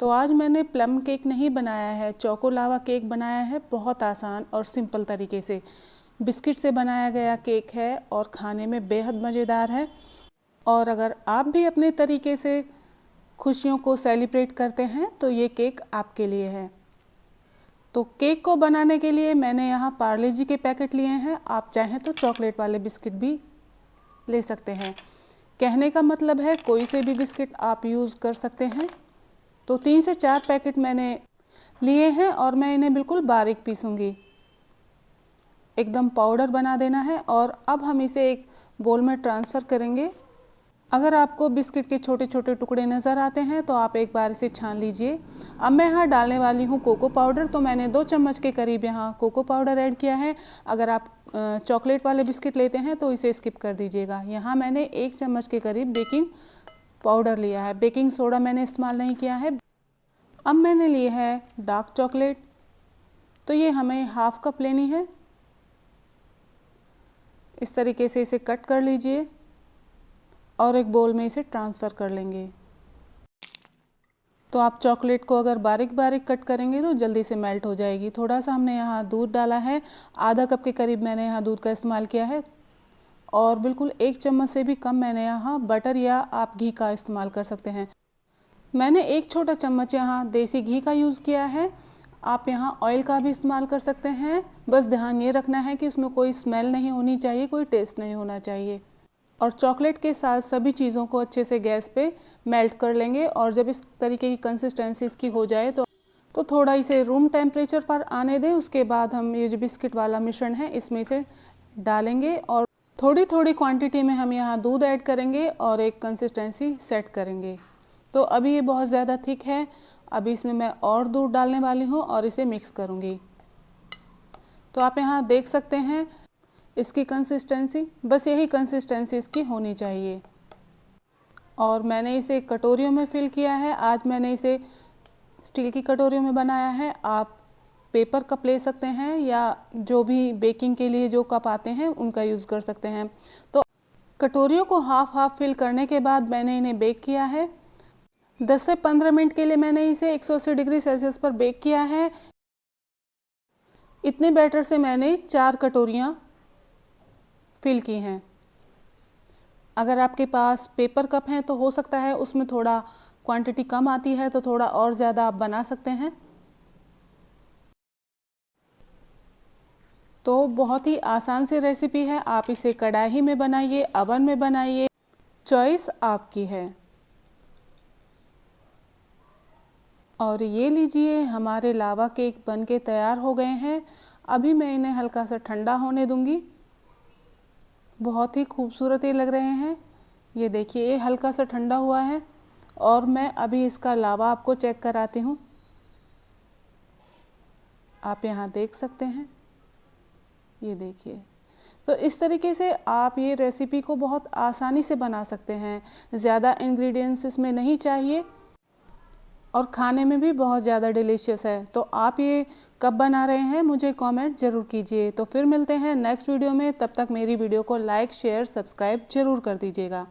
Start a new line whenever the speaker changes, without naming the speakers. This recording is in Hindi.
तो आज मैंने प्लम केक नहीं बनाया है, चोको लावा केक बनाया है। बहुत आसान और सिंपल तरीके से बिस्किट से बनाया गया केक है और खाने में बेहद मज़ेदार है। और अगर आप भी अपने तरीके से खुशियों को सेलिब्रेट करते हैं तो ये केक आपके लिए है। तो केक को बनाने के लिए मैंने यहाँ पार्ले जी के पैकेट लिए हैं। आप चाहें तो चॉकलेट वाले बिस्किट भी ले सकते हैं। कहने का मतलब है कोई से भी बिस्किट आप यूज़ कर सकते हैं। तो 3 से 4 पैकेट मैंने लिए हैं और मैं इन्हें बिल्कुल बारीक पीसूँगी। एकदम पाउडर बना देना है और अब हम इसे एक बोल में ट्रांसफ़र करेंगे। अगर आपको बिस्किट के छोटे छोटे टुकड़े नज़र आते हैं तो आप एक बार इसे छान लीजिए। अब मैं यहाँ डालने वाली हूँ कोको पाउडर। तो मैंने 2 चम्मच के करीब यहाँ कोको पाउडर ऐड किया है। अगर आप चॉकलेट वाले बिस्किट लेते हैं तो इसे स्किप कर दीजिएगा। यहाँ मैंने 1 चम्मच के करीब बेकिंग पाउडर लिया है, बेकिंग सोडा मैंने इस्तेमाल नहीं किया है। अब मैंने लिए है डार्क चॉकलेट। तो ये हमें हाफ कप लेनी है। इस तरीके से इसे कट कर लीजिए और एक बोल में इसे ट्रांसफ़र कर लेंगे। तो आप चॉकलेट को अगर बारीक बारीक कट करेंगे तो जल्दी से मेल्ट हो जाएगी। थोड़ा सा हमने यहाँ दूध डाला है, आधा कप के करीब मैंने यहाँ दूध का इस्तेमाल किया है। और बिल्कुल 1 चम्मच से भी कम मैंने यहाँ बटर या आप घी का इस्तेमाल कर सकते हैं। मैंने 1 छोटा चम्मच यहाँ देसी घी का यूज़ किया है। आप यहाँ ऑयल का भी इस्तेमाल कर सकते हैं। बस ध्यान ये रखना है कि उसमें कोई स्मेल नहीं होनी चाहिए, कोई टेस्ट नहीं होना चाहिए। और चॉकलेट के साथ सभी चीज़ों को अच्छे से गैस पे मेल्ट कर लेंगे। और जब इस तरीके की कंसिस्टेंसी इसकी हो जाए तो थोड़ा इसे रूम टेम्परेचर पर आने दें। उसके बाद हम ये जो बिस्किट वाला मिश्रण है इसमें इसे डालेंगे और थोड़ी थोड़ी क्वांटिटी में हम यहाँ दूध ऐड करेंगे और एक कंसिस्टेंसी सेट करेंगे। तो अभी ये बहुत ज़्यादा थिक है। अभी इसमें मैं और दूध डालने वाली हूँ और इसे मिक्स करूँगी। तो आप यहाँ देख सकते हैं इसकी कंसिस्टेंसी, बस यही कंसिस्टेंसी इसकी होनी चाहिए। और मैंने इसे कटोरियों में फिल किया है। आज मैंने इसे स्टील की कटोरियों में बनाया है। आप पेपर कप ले सकते हैं या जो भी बेकिंग के लिए जो कप आते हैं उनका यूज़ कर सकते हैं। तो कटोरियों को हाफ हाफ फिल करने के बाद मैंने इन्हें बेक किया है। 10 से 15 मिनट के लिए मैंने इसे 180 डिग्री सेल्सियस पर बेक किया है। इतने बैटर से मैंने 4 कटोरियाँ फिल की हैं। अगर आपके पास पेपर कप हैं तो हो सकता है उसमें थोड़ा क्वांटिटी कम आती है, तो थोड़ा और ज़्यादा आप बना सकते हैं। तो बहुत ही आसान सी रेसिपी है। आप इसे कढ़ाई में बनाइए, अवन में बनाइए, चॉइस आपकी है। और ये लीजिए, हमारे लावा केक बनके तैयार हो गए हैं। अभी मैं इन्हें हल्का सा ठंडा होने दूंगी। बहुत ही खूबसूरत ये लग रहे हैं। ये देखिए, ये हल्का सा ठंडा हुआ है और मैं अभी इसका लावा आपको चेक कराती हूँ। आप यहाँ देख सकते हैं, ये देखिए। तो इस तरीके से आप ये रेसिपी को बहुत आसानी से बना सकते हैं। ज़्यादा इंग्रेडिएंट्स इसमें नहीं चाहिए और खाने में भी बहुत ज़्यादा डिलीशियस है। तो आप ये कब बना रहे हैं मुझे कमेंट ज़रूर कीजिए। तो फिर मिलते हैं नेक्स्ट वीडियो में। तब तक मेरी वीडियो को लाइक, शेयर, सब्सक्राइब ज़रूर कर दीजिएगा।